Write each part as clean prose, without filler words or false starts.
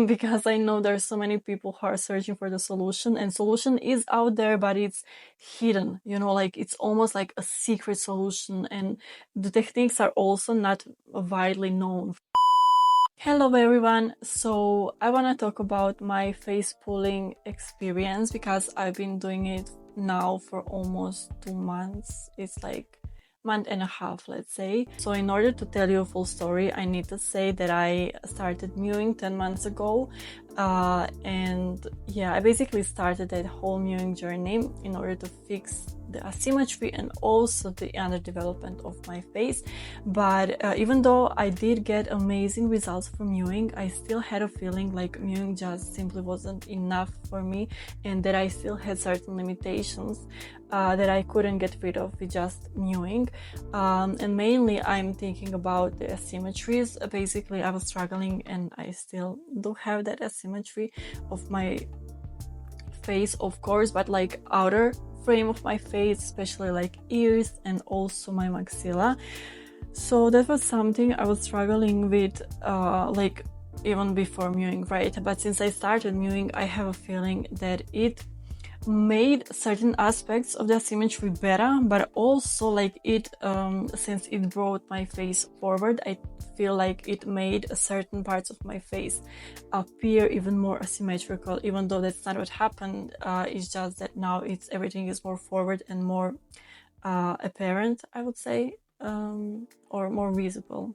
because I know there's so many people who are searching for the solution, and solution is out there, but it's hidden, like it's almost like a secret solution, and the techniques are also not widely known. Hello everyone, so I want to talk about my face pulling experience because I've been doing it now for almost 2 months. It's like month and a half, let's say. So in order to tell you a full story, I need to say that I started mewing 10 months ago, and yeah, I basically started that whole mewing journey in order to fix the asymmetry and also the underdevelopment of my face. But even though I did get amazing results from mewing, I still had a feeling like mewing just simply wasn't enough for me, and that I still had certain limitations that I couldn't get rid of with just mewing. And mainly I'm thinking about the asymmetries. Basically, I was struggling, and I still do have that asymmetry of my face, of course, but like outer frame of my face, especially like ears and also my maxilla. So that was something I was struggling with like even before mewing, right? But since I started mewing, I have a feeling that it made certain aspects of the asymmetry better, but also like it since it brought my face forward, I feel like it made certain parts of my face appear even more asymmetrical, even though that's not what happened. It's just that now everything is more forward and more apparent, I would say, or more visible.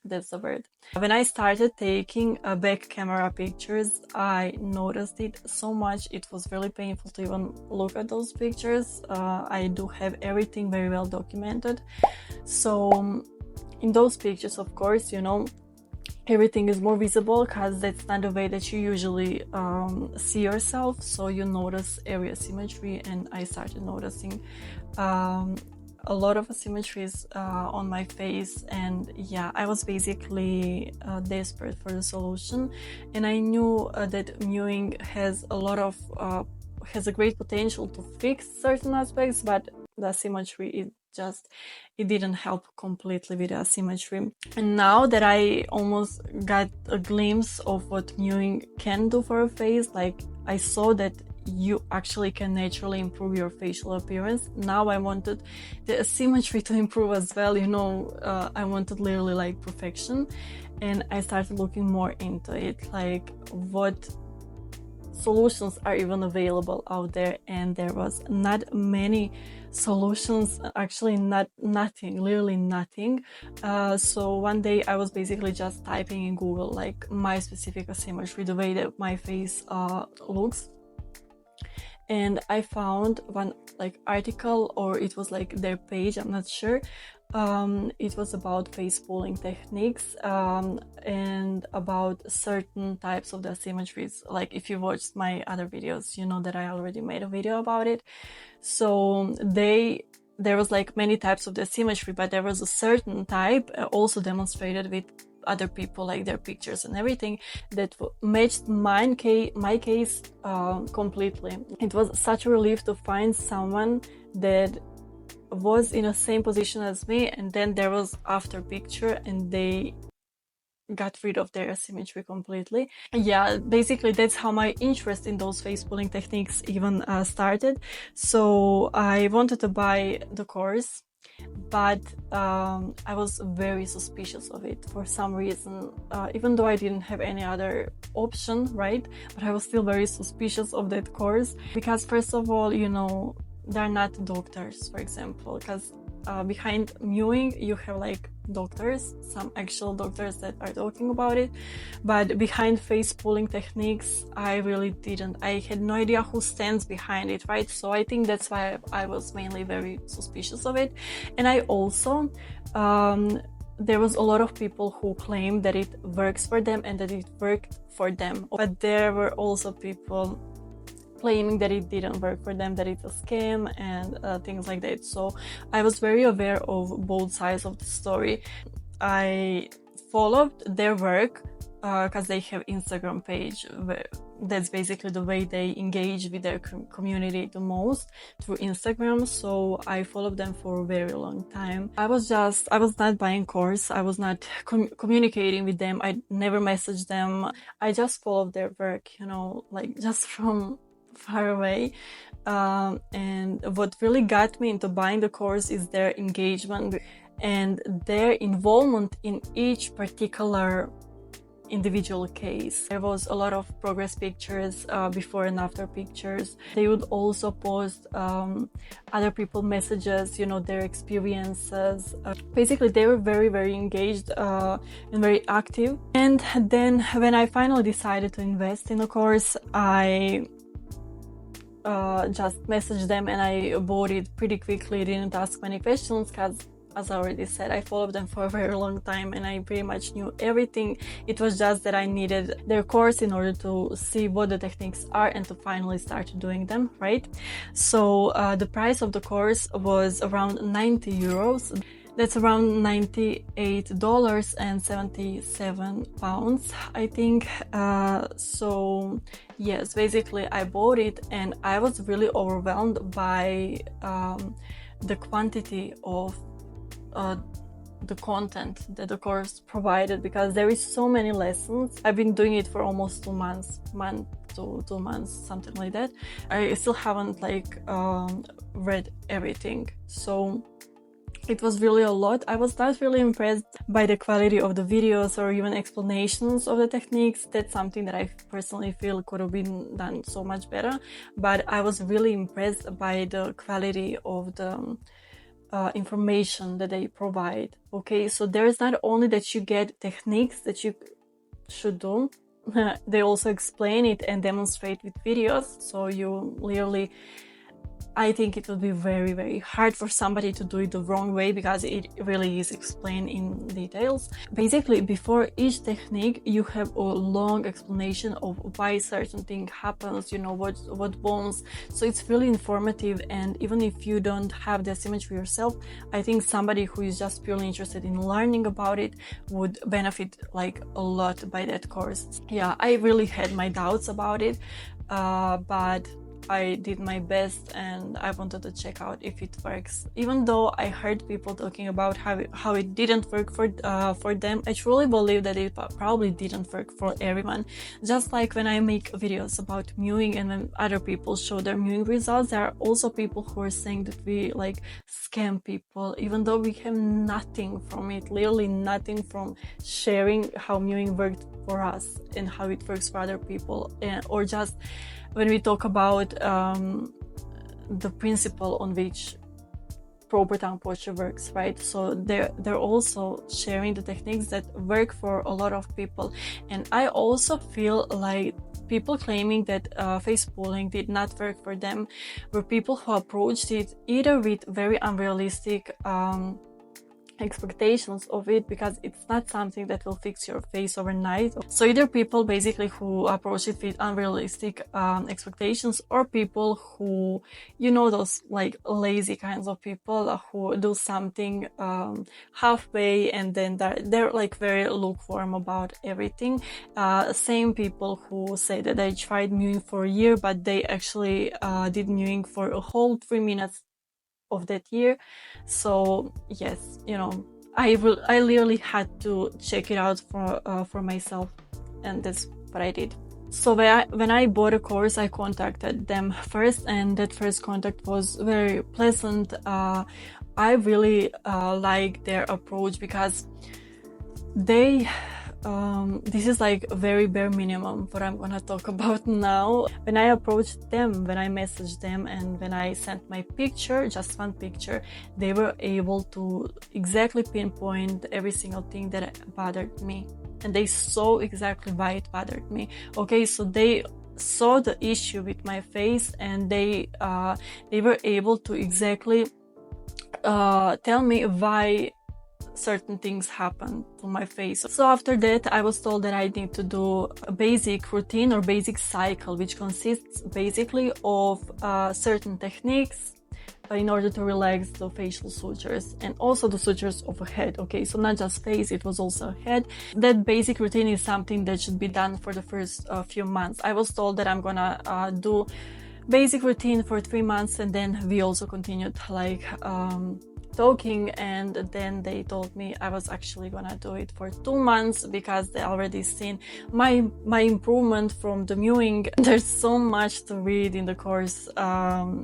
That's the word. When I started taking back camera pictures, I noticed it so much. It was really painful to even look at those pictures. I do have everything very well documented. So in those pictures, of course, everything is more visible because that's not the way that you usually see yourself. So you notice every asymmetry, and I started noticing a lot of asymmetries on my face. And yeah, I was basically desperate for the solution, and I knew that mewing has a great potential to fix certain aspects, but the asymmetry, it didn't help completely with the asymmetry. And now that I almost got a glimpse of what mewing can do for a face, like I saw that you actually can naturally improve your facial appearance. Now I wanted the asymmetry to improve as well. I wanted literally like perfection, and I started looking more into it, like what solutions are even available out there. And there was not many solutions, actually nothing, literally nothing. So one day I was basically just typing in Google like my specific asymmetry, the way that my face looks, and I found one like article, or it was like their page, I'm not sure. It was about face pulling techniques and about certain types of the asymmetries. Like if you watched my other videos, you know that I already made a video about it. So there was like many types of the asymmetry, but there was a certain type also demonstrated with other people, like their pictures and everything, that matched my case completely. It was such a relief to find someone that was in the same position as me, and then there was after picture and they got rid of their asymmetry completely. Yeah, basically that's how my interest in those face pulling techniques even started. So I wanted to buy the course, but I was very suspicious of it for some reason, even though I didn't have any other option, right? But I was still very suspicious of that course because, first of all, they're not doctors, for example, because behind mewing you have like doctors, some actual doctors that are talking about it, but behind face pulling techniques I had no idea who stands behind it, right? So I think that's why I was mainly very suspicious of it. And I also there was a lot of people who claimed that it works for them and that it worked for them, but there were also people claiming that it didn't work for them, that it's a scam and things like that. So I was very aware of both sides of the story. I followed their work because they have Instagram page that's basically the way they engage with their community the most, through Instagram. So I followed them for a very long time. I was not buying course. I was not communicating with them. I never messaged them. I just followed their work, you know, like just from far away. And what really got me into buying the course is their engagement and their involvement in each particular individual case. There was a lot of progress pictures, before and after pictures. They would also post other people messages, you know, their experiences. Basically, they were very, very engaged and very active. And then when I finally decided to invest in a course, I just messaged them and I bought it pretty quickly. Didn't ask many questions because, as I already said, I followed them for a very long time and I pretty much knew everything. It was just that I needed their course in order to see what the techniques are and to finally start doing them, right? So the price of the course was around 90 euros. That's around $98.77, I think. So yes, basically I bought it and I was really overwhelmed by the quantity of the content that the course provided, because there is so many lessons. I've been doing it for almost 2 months, something like that. I still haven't read everything, so it was really a lot. I was not really impressed by the quality of the videos or even explanations of the techniques. That's something that I personally feel could have been done so much better, but I was really impressed by the quality of the information that they provide. Okay, so there's not only that you get techniques that you should do, they also explain it and demonstrate with videos. So you literally, I think it would be very, very hard for somebody to do it the wrong way, because it really is explained in details. Basically, before each technique, you have a long explanation of why certain thing happens, you know, what bones. So it's really informative, and even if you don't have this image for yourself, I think somebody who is just purely interested in learning about it would benefit like a lot by that course. Yeah, I really had my doubts about it, but I did my best and I wanted to check out if it works. Even though I heard people talking about how it didn't work for them, I truly believe that it probably didn't work for everyone. Just like when I make videos about mewing and when other people show their mewing results, there are also people who are saying that we like scam people, even though we have nothing from it, literally nothing from sharing how mewing worked for us and how it works for other people, or just when we talk about the principle on which proper tongue posture works, right? So they're also sharing the techniques that work for a lot of people. And I also feel like people claiming that face pulling did not work for them were people who approached it either with very unrealistic expectations of it, because it's not something that will fix your face overnight. So either people basically who approach it with unrealistic expectations, or people who, you know, those like lazy kinds of people who do something halfway and then they're like very lukewarm about everything. Same people who say that they tried mewing for a year, but they actually did mewing for a whole 3 minutes of that year. So yes, you know, I literally had to check it out for myself, and that's what I did. So when I bought a course, I contacted them first, and that first contact was very pleasant. I really like their approach, because they this is like a very bare minimum what I'm gonna talk about now. When I approached them, when I messaged them, and when I sent my picture, just one picture, they were able to exactly pinpoint every single thing that bothered me, and they saw exactly why it bothered me. Okay, so they saw the issue with my face, and they were able to exactly tell me why certain things happen to my face. So after that, I was told that I need to do a basic routine or basic cycle, which consists basically of certain techniques, in order to relax the facial sutures and also the sutures of the head. Okay, so not just face, it was also head. That basic routine is something that should be done for the first few months. I was told that I'm gonna do basic routine for 3 months, and then we also continued like talking, and then they told me I was actually gonna do it for 2 months because they already seen my improvement from the mewing. There's so much to read in the course.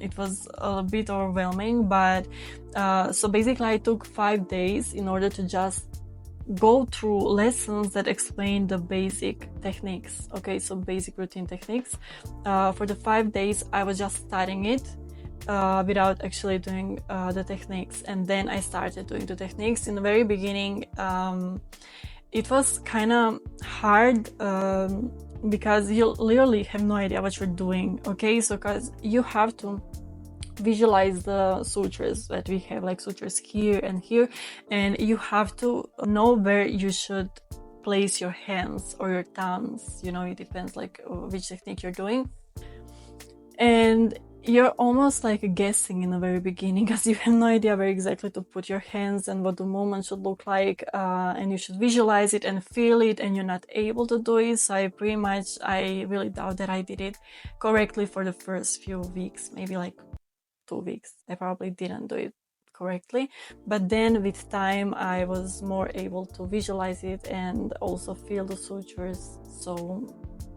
It was a bit overwhelming, but so basically I took 5 days in order to just go through lessons that explain the basic techniques. Okay, so basic routine techniques. For the 5 days I was just studying it without actually doing the techniques, and then I started doing the techniques. In the very beginning it was kind of hard because you literally have no idea what you're doing. Okay, so because you have to visualize the sutures that we have, like sutures here and here, and you have to know where you should place your hands or your thumbs, you know, it depends like which technique you're doing. And you're almost like guessing in the very beginning because you have no idea where exactly to put your hands and what the movement should look like, and you should visualize it and feel it, and you're not able to do it. So I really doubt that I did it correctly for the first few weeks, maybe like 2 weeks. I probably didn't do it correctly, but then with time I was more able to visualize it and also feel the sutures. So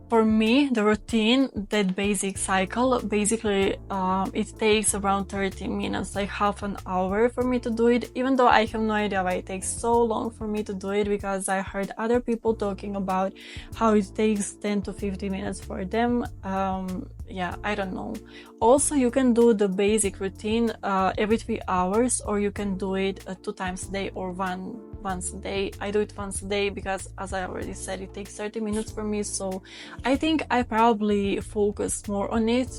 for me, the routine, that basic cycle, basically it takes around 30 minutes, like half an hour for me to do it, even though I have no idea why it takes so long for me to do it, because I heard other people talking about how it takes 10 to 15 minutes for them. Yeah, I don't know. Also, you can do the basic routine every 3 hours, or you can do it 2 times a day or once a day. I do it once a day because, as I already said, it takes 30 minutes for me, so I think I probably focus more on it,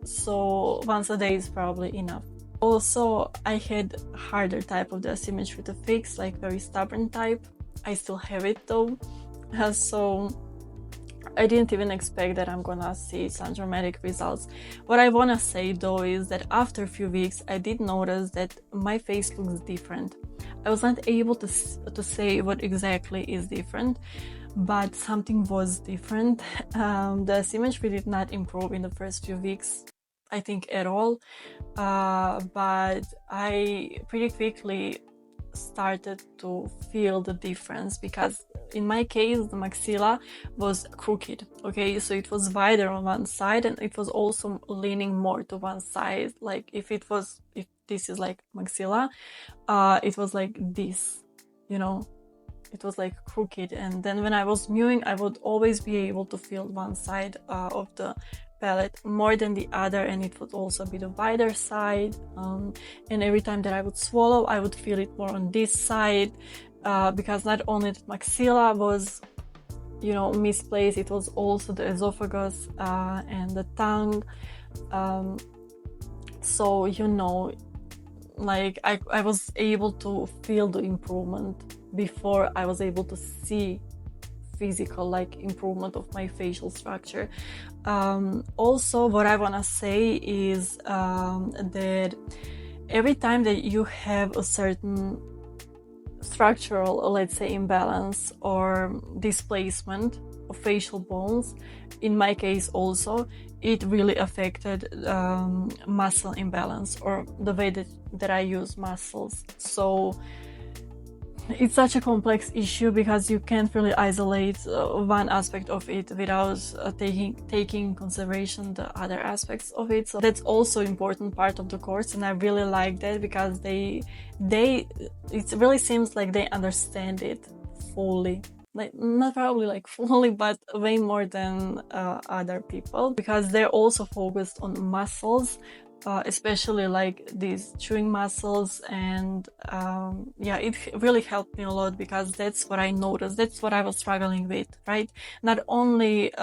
so once a day is probably enough. Also, I had a harder type of the asymmetry to fix, like very stubborn type. I still have it though, so I didn't even expect that I'm gonna see some dramatic results. What I wanna say though is that after a few weeks I did notice that my face looks different. I was not able to say what exactly is different, but something was different. The symmetry did not improve in the first few weeks, I think, at all, but I pretty quickly started to feel the difference, because in my case the maxilla was crooked. Okay, so it was wider on one side and it was also leaning more to one side. Like if this is like maxilla, it was like this, you know, it was like crooked. And then when I was mewing, I would always be able to feel one side of the palette more than the other, and it would also be the wider side, and every time that I would swallow I would feel it more on this side, because not only the maxilla was, you know, misplaced, it was also the esophagus and the tongue. So, you know, like I was able to feel the improvement before I was able to see physical like improvement of my facial structure. Also, what I want to say is that every time that you have a certain structural, let's say, imbalance or displacement of facial bones, in my case also, it really affected muscle imbalance, or the way that I use muscles. So it's such a complex issue because you can't really isolate one aspect of it without taking consideration the other aspects of it. So that's also important part of the course, and I really like that because it really seems like they understand it fully. Like not probably like fully, but way more than other people, because they're also focused on muscles, especially like these chewing muscles. And yeah, it really helped me a lot because that's what I noticed, that's what I was struggling with, right? Not only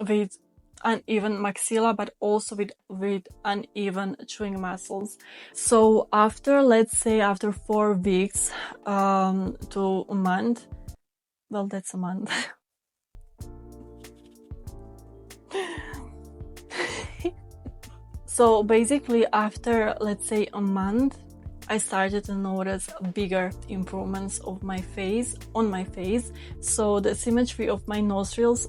with uneven maxilla, but also with uneven chewing muscles. So after, let's say, after 4 weeks to a month, well, that's a month. So basically after, let's say, a month, I started to notice bigger improvements of my face, on my face. So the symmetry of my nostrils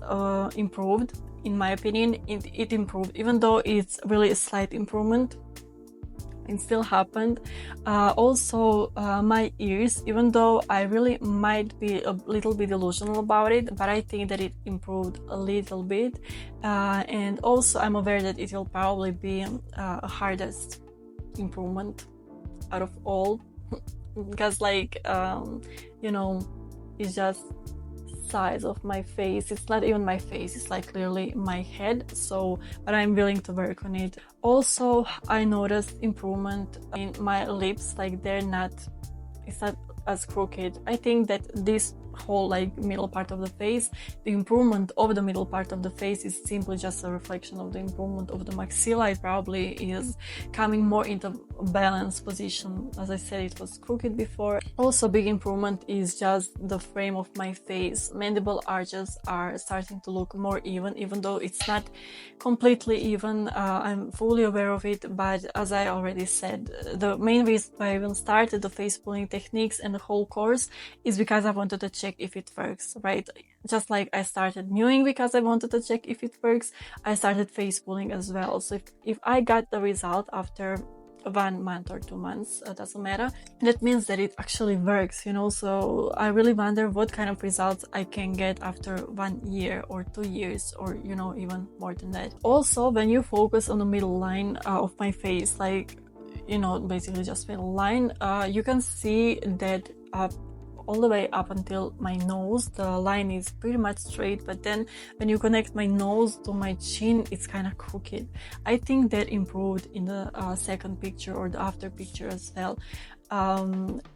improved. In my opinion, it improved, even though it's really a slight improvement. It still happened. Also, my ears, even though I really might be a little bit delusional about it, but I think that it improved a little bit. And also, I'm aware that it will probably be a hardest improvement out of all, because like you know, it's just size of my face. It's not even my face, it's like clearly my head. So, but I'm willing to work on it. Also, I noticed improvement in my lips, like it's not as crooked. I think that this whole like middle part of the face, the improvement of the middle part of the face is simply just a reflection of the improvement of the maxilla. It probably is coming more into balanced position. As I said, it was crooked before. Also, big improvement is just the frame of my face. Mandible arches are starting to look more even though it's not completely even. I'm fully aware of it, but as I already said, the main reason why I even started the face pulling techniques and the whole course is because I wanted to check if it works, right? Just like I started mewing because I wanted to check if it works, I started face pulling as well. So if I got the result after 1 month or 2 months, doesn't matter, that means that it actually works, you know. So I really wonder what kind of results I can get after 1 year or 2 years, or you know, even more than that. Also, when you focus on the middle line of my face, like, you know, basically just middle line, you can see that all the way up until my nose, the line is pretty much straight, but then when you connect my nose to my chin, it's kind of crooked. I think that improved in the second picture or the after picture as well.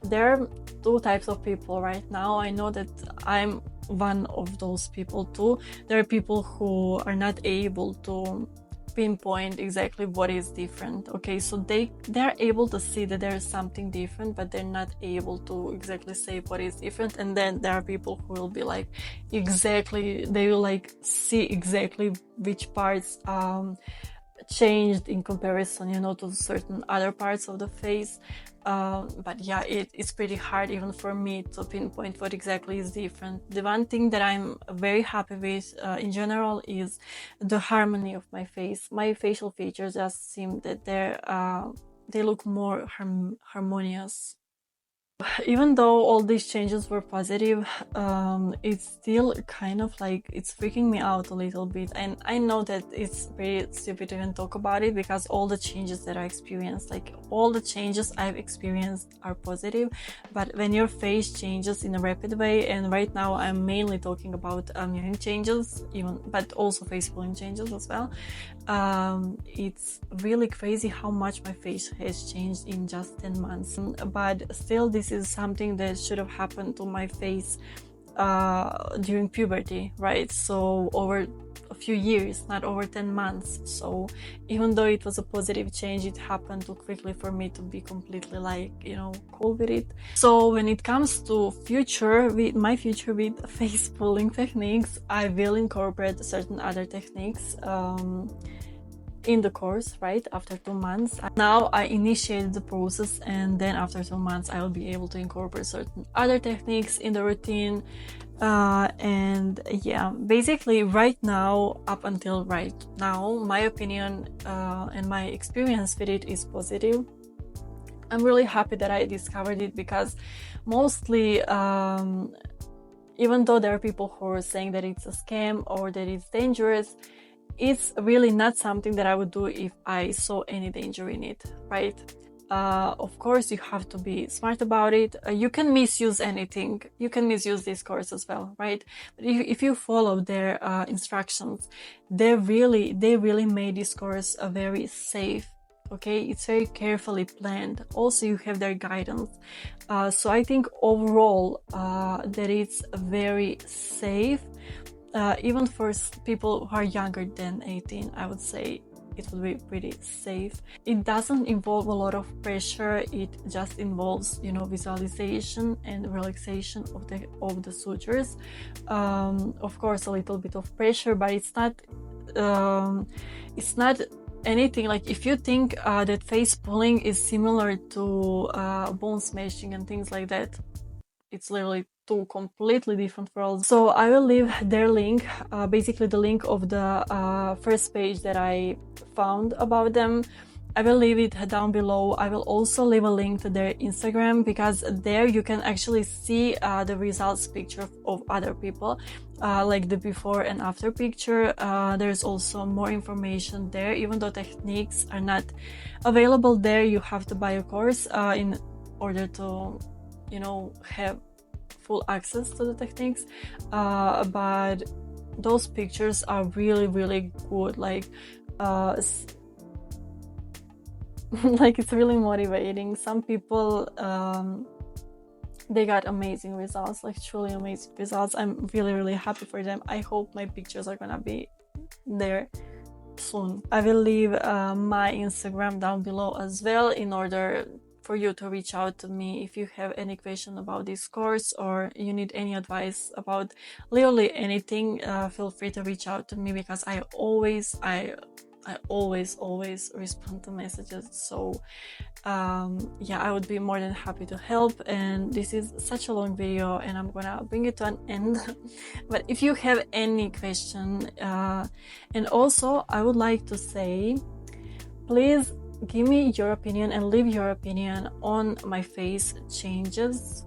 There are two types of people right now. I know that I'm one of those people too. There are people who are not able to pinpoint exactly what is different. Okay, so they're able to see that there is something different, but they're not able to exactly say what is different. And then there are people who will be like, exactly, they will like see exactly which parts changed in comparison, you know, to certain other parts of the face. But yeah, it's pretty hard even for me to pinpoint what exactly is different. The one thing that I'm very happy with in general is the harmony of my face. My facial features just seem that they look more harmonious. Even though all these changes were positive, it's still kind of like it's freaking me out a little bit. And I know that it's very stupid to even talk about it, because all the changes that I experienced, like all the changes I've experienced are positive. But when your face changes in a rapid way, and right now I'm mainly talking about mewing changes, but also face pulling changes as well, it's really crazy how much my face has changed in just 10 months. But still, this is something that should have happened to my face during puberty, right? So over a few years, not over 10 months. So even though it was a positive change, it happened too quickly for me to be completely like, you know, cool with it. So when it comes to my future with face pulling techniques, I will incorporate certain other techniques in the course, right, after 2 months. Now I initiated the process, and then after 2 months I will be able to incorporate certain other techniques in the routine. And yeah, basically right now, up until right now, my opinion and my experience with it is positive. I'm really happy that I discovered it, because mostly even though there are people who are saying that it's a scam or that it's dangerous, it's really not something that I would do if I saw any danger in it, right? Of course, you have to be smart about it. You can misuse anything. You can misuse this course as well, right? But if you follow their instructions, they really made this course a very safe. Okay, it's very carefully planned. Also, you have their guidance. So I think overall that it's very safe. Even for people who are younger than 18, I would say it would be pretty safe. It doesn't involve a lot of pressure. It just involves, you know, visualization and relaxation of the sutures. Of course, a little bit of pressure, but it's not anything, like if you think that face pulling is similar to bone smashing and things like that, it's literally two completely different worlds. So I will leave their link, basically the link of the first page that I found about them. I will leave it down below. I will also leave a link to their Instagram, because there you can actually see the results picture of other people, like the before and after picture. There's also more information there. Even though techniques are not available there, you have to buy a course in order to, you know, have full access to the techniques. But those pictures are really, really good. Like, like it's really motivating. Some people they got amazing results, like truly amazing results. I'm really, really happy for them. I hope my pictures are gonna be there soon. I will leave my Instagram down below as well, in order for you to reach out to me if you have any question about this course, or you need any advice about literally anything. Feel free to reach out to me, because I always respond to messages. So yeah, I would be more than happy to help. And this is such a long video, and I'm gonna bring it to an end. But if you have any question, and also I would like to say, please give me your opinion and leave your opinion on my face changes,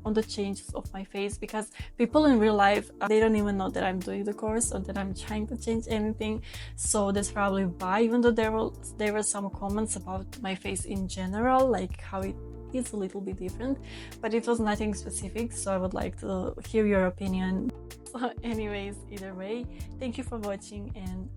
on the changes of my face, because people in real life, they don't even know that I'm doing the course or that I'm trying to change anything. So that's probably why, even though there were some comments about my face in general, like how it is a little bit different, but it was nothing specific. So I would like to hear your opinion. So anyways, either way, thank you for watching, and